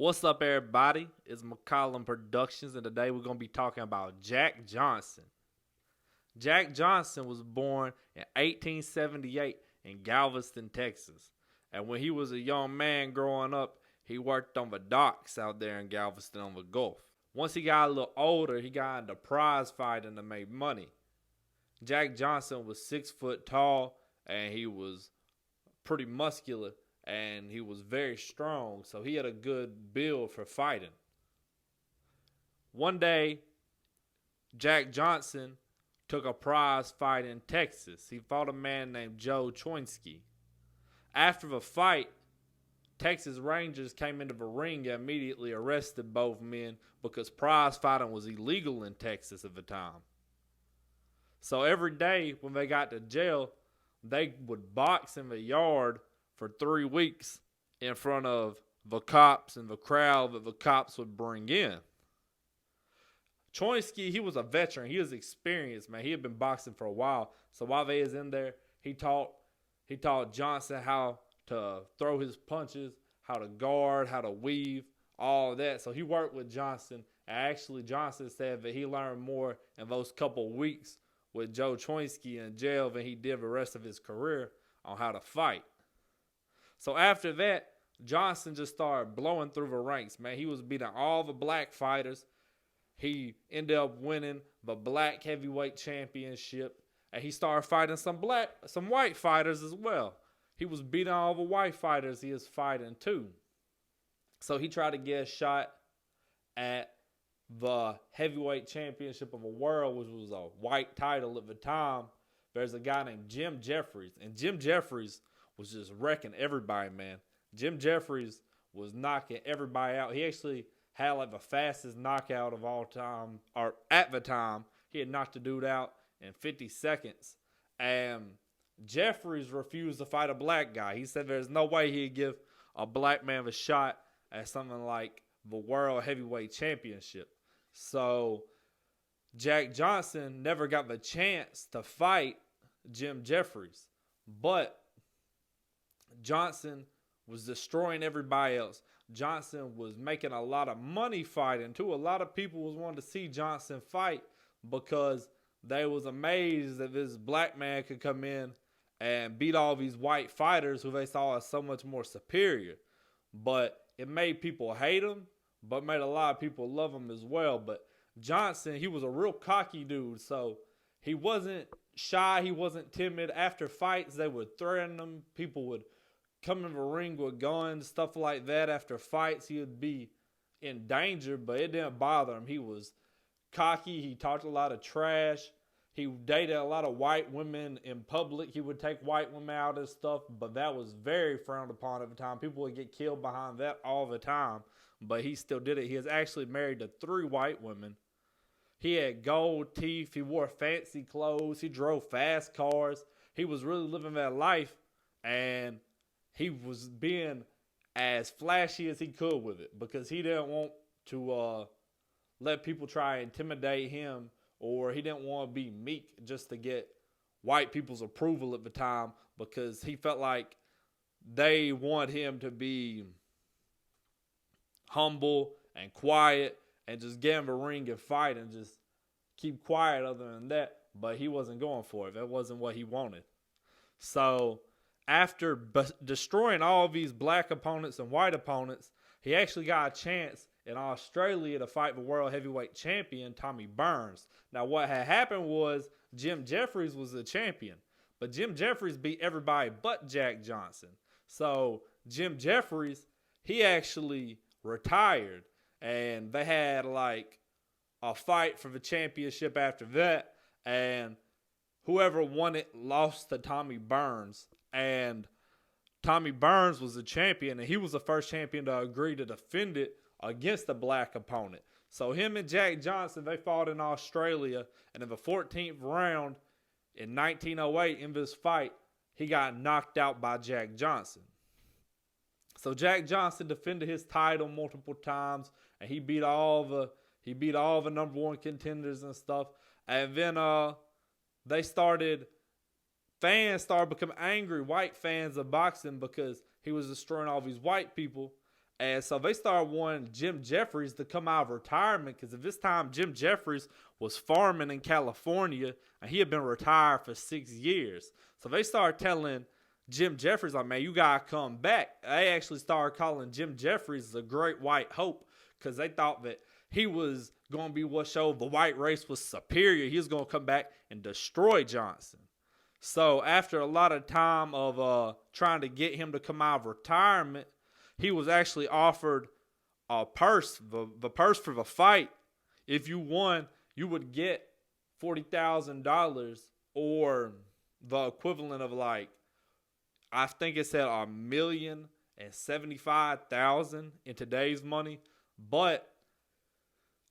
What's up, everybody? It's McCollum Productions, and today we're going to be talking about Jack Johnson. Jack Johnson was born in 1878 in Galveston, Texas. And when he was a young man growing up, he worked on the docks out there in Galveston on the Gulf. Once he got a little older, he got into prize fighting to make money. Jack Johnson was 6 foot tall, and he was pretty muscular. And he was very strong, so he had a good build for fighting. One day, Jack Johnson took a prize fight in Texas. He fought a man named Joe Choinsky. After the fight, Texas Rangers came into the ring and immediately arrested both men because prize fighting was illegal in Texas at the time. So every day when they got to jail, they would box in the yard for 3 weeks in front of the cops and the crowd that the cops would bring in. Choinsky, he was a veteran. He was experienced, man. He had been boxing for a while. So while they was in there, he taught Johnson how to throw his punches, how to guard, how to weave, all of that. So he worked with Johnson. And actually, Johnson said that he learned more in those couple weeks with Joe Choinsky in jail than he did the rest of his career on how to fight. So after that, Johnson just started blowing through the ranks, man. He was beating all the black fighters. He ended up winning the black heavyweight championship. And he started fighting some white fighters as well. He was beating all the white fighters he was fighting too. So he tried to get a shot at the heavyweight championship of the world, which was a white title at the time. There's a guy named Jim Jeffries. And Jim Jeffries was just wrecking everybody, man. Jim Jeffries was knocking everybody out. He actually had like the fastest knockout of all time, or at the time. He had knocked the dude out in 50 seconds. And Jeffries refused to fight a black guy. He said there's no way he'd give a black man a shot at something like the World Heavyweight Championship. So Jack Johnson never got the chance to fight Jim Jeffries. But Johnson was destroying everybody else. Johnson was making a lot of money fighting too. A lot of people was wanting to see Johnson fight because they was amazed that this black man could come in and beat all these white fighters who they saw as so much more superior. But it made people hate him, but made a lot of people love him as well. But Johnson, he was a real cocky dude, so he wasn't shy, he wasn't timid. After fights, they would threaten him. People would come in the ring with guns, stuff like that. After fights, he would be in danger, but it didn't bother him. He was cocky. He talked a lot of trash. He dated a lot of white women in public. He would take white women out and stuff, but that was very frowned upon at the time. People would get killed behind that all the time, but he still did it. He was actually married to 3 white women. He had gold teeth. He wore fancy clothes. He drove fast cars. He was really living that life, and he was being as flashy as he could with it because he didn't want to let people try and intimidate him, or he didn't want to be meek just to get white people's approval at the time because he felt like they want him to be humble and quiet and just get in the ring and fight and just keep quiet other than that. But he wasn't going for it. That wasn't what he wanted. So after destroying all of these black opponents and white opponents, he actually got a chance in Australia to fight the world heavyweight champion, Tommy Burns. Now, what had happened was Jim Jeffries was the champion, but Jim Jeffries beat everybody but Jack Johnson. So Jim Jeffries, he actually retired, and they had like a fight for the championship after that, and whoever won it lost to Tommy Burns. And Tommy Burns was the champion, and he was the first champion to agree to defend it against a black opponent. So him and Jack Johnson, they fought in Australia, and in the 14th round in 1908 in this fight, he got knocked out by Jack Johnson. So Jack Johnson defended his title multiple times, and he beat all the number 1 contenders and stuff. And then fans started becoming angry, white fans of boxing, because he was destroying all these white people. And so they started wanting Jim Jeffries to come out of retirement because at this time Jim Jeffries was farming in California and he had been retired for 6 years. So they started telling Jim Jeffries, like, man, you got to come back. They actually started calling Jim Jeffries the Great White Hope because they thought that he was going to be what showed the white race was superior. He was going to come back and destroy Johnson. So after a lot of time of trying to get him to come out of retirement, he was actually offered a purse, the purse for the fight. If you won, you would get $40,000 or the equivalent of like, I think it said $1,075,000 in today's money. But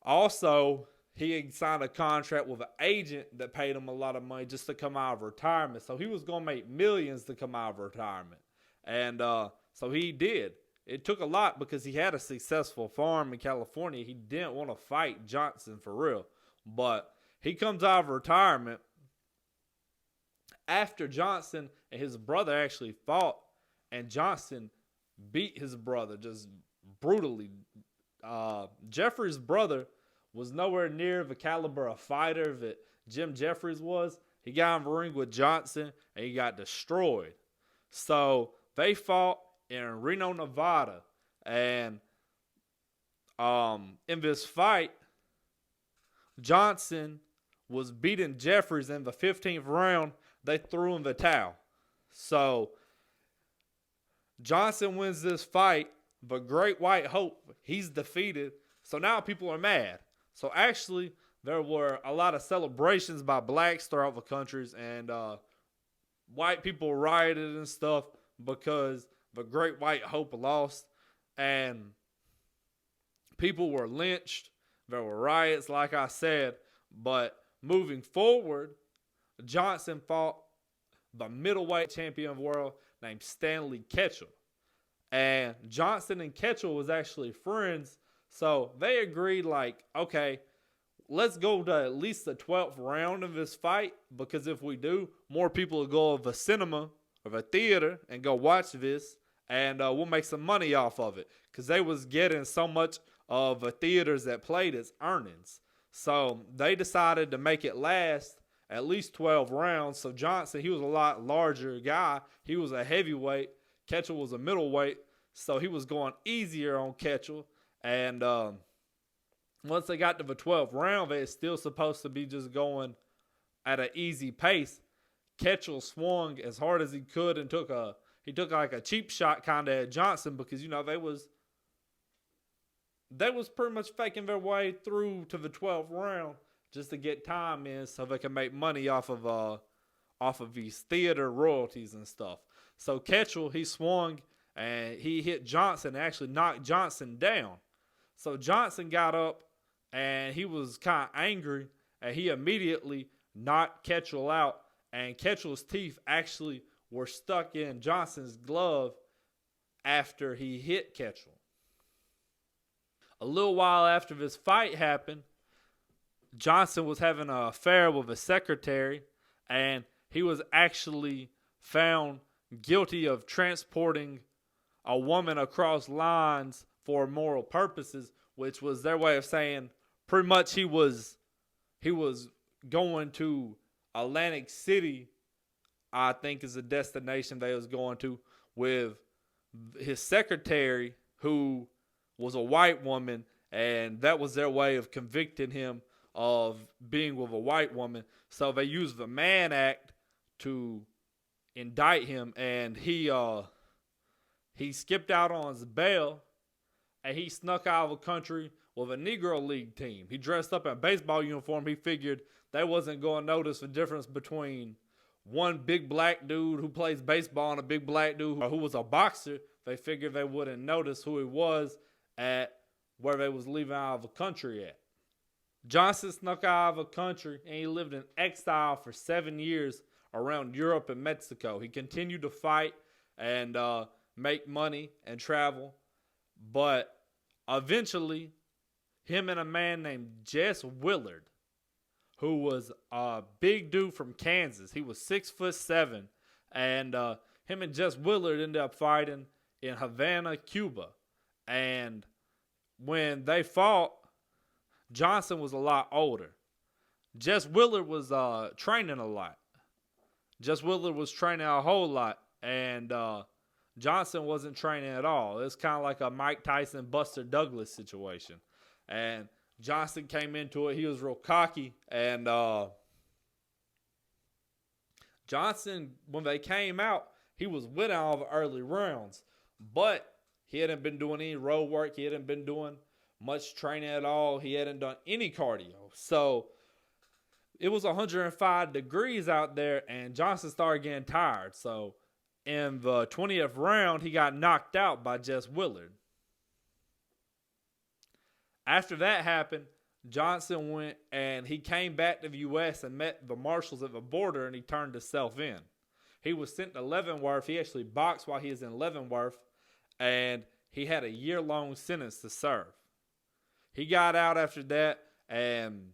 also, he had signed a contract with an agent that paid him a lot of money just to come out of retirement. So he was going to make millions to come out of retirement. And so he did. It took a lot because he had a successful farm in California. He didn't want to fight Johnson for real. But he comes out of retirement after Johnson and his brother actually fought. And Johnson beat his brother just brutally. Jeffries' brother was nowhere near the caliber of fighter that Jim Jeffries was. He got in the ring with Johnson and he got destroyed. So they fought in Reno, Nevada. And in this fight, Johnson was beating Jeffries in the 15th round. They threw in the towel. So Johnson wins this fight. The Great White Hope, he's defeated. So now people are mad. So actually, there were a lot of celebrations by blacks throughout the countries, and white people rioted and stuff because the Great White Hope lost, and people were lynched. There were riots, like I said, but moving forward, Johnson fought the middleweight champion of the world named Stanley Ketchel. And Johnson and Ketchel was actually friends. So they agreed like, okay, let's go to at least the 12th round of this fight. Because if we do, more people will go to the cinema or the theater and go watch this. And we'll make some money off of it. Because they was getting so much of the theaters that played as earnings. So they decided to make it last at least 12 rounds. So Johnson, he was a lot larger guy. He was a heavyweight. Ketchel was a middleweight, so he was going easier on Ketchel. And once they got to the 12th round, they were still supposed to be just going at an easy pace. Ketchel swung as hard as he could and took like a cheap shot kind of at Johnson because, you know, they was pretty much faking their way through to the 12th round just to get time in so they can make money off of these theater royalties and stuff. So Ketchel, he swung and he hit Johnson and actually knocked Johnson down. So Johnson got up and he was kind of angry and he immediately knocked Ketchel out. And Ketchel's teeth actually were stuck in Johnson's glove after he hit Ketchel. A little while after this fight happened, Johnson was having an affair with a secretary and he was actually found guilty of transporting a woman across lines for immoral purposes, which was their way of saying pretty much he was going to Atlantic City, I think is the destination they was going to, with his secretary who was a white woman, and that was their way of convicting him of being with a white woman. So they used the Mann Act to indict him, and he skipped out on his bail, and he snuck out of the country with a Negro League team. He dressed up in a baseball uniform. He figured they wasn't going to notice the difference between one big black dude who plays baseball and a big black dude who was a boxer. They figured they wouldn't notice who he was at where they was leaving out of the country at. Johnson snuck out of the country, and he lived in exile for 7 years around Europe and Mexico. He continued to fight and make money and travel. But eventually, him and a man named Jess Willard, who was a big dude from Kansas. He was 6'7", and him and Jess Willard ended up fighting in Havana, Cuba. And when they fought, Johnson was a lot older. Jess Willard was training a lot. Jess Willard was training a whole lot. And Johnson wasn't training at all. It's kind of like a Mike Tyson, Buster Douglas situation. And Johnson came into it. He was real cocky. And Johnson, when they came out, he was winning all the early rounds. But he hadn't been doing any road work. He hadn't been doing much training at all. He hadn't done any cardio. So it was 105 degrees out there, and Johnson started getting tired. So in the 20th round, he got knocked out by Jess Willard. After that happened, Johnson went and he came back to the U.S. and met the marshals at the border, and he turned himself in. He was sent to Leavenworth. He actually boxed while he was in Leavenworth, and he had a year-long sentence to serve. He got out after that, and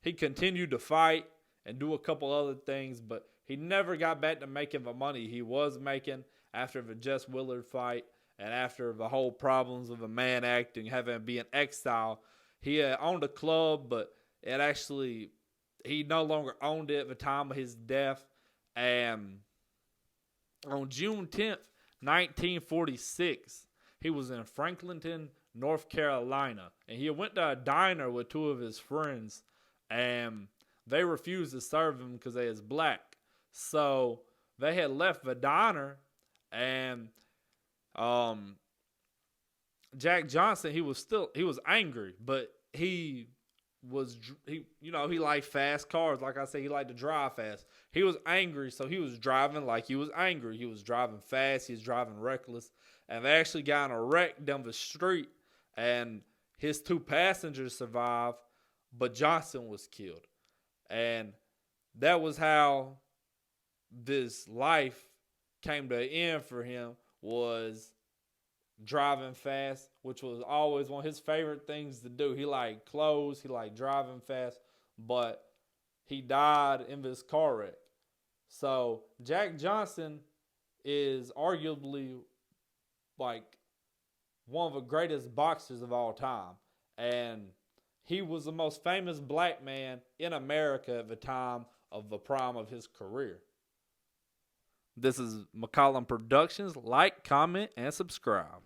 he continued to fight and do a couple other things, but he never got back to making the money he was making after the Jess Willard fight and after the whole problems of the Mann Act and having to be in exile. He owned a club, but he no longer owned it at the time of his death. And on June 10th, 1946, he was in Franklinton, North Carolina, and he went to a diner with two of his friends, and they refused to serve him because they was black. So they had left the diner, and Jack Johnson, he was angry, but he liked fast cars. Like I said, he liked to drive fast. He was angry, so he was driving like he was angry. He was driving fast. He was driving reckless. And they actually got in a wreck down the street, and his two passengers survived, but Johnson was killed. And that was how this life came to an end for him, was driving fast, which was always one of his favorite things to do. He liked clothes, he liked driving fast, but he died in this car wreck. So Jack Johnson is arguably like one of the greatest boxers of all time. And he was the most famous black man in America at the time of the prime of his career. This is McCollum Productions. Like, comment, and subscribe.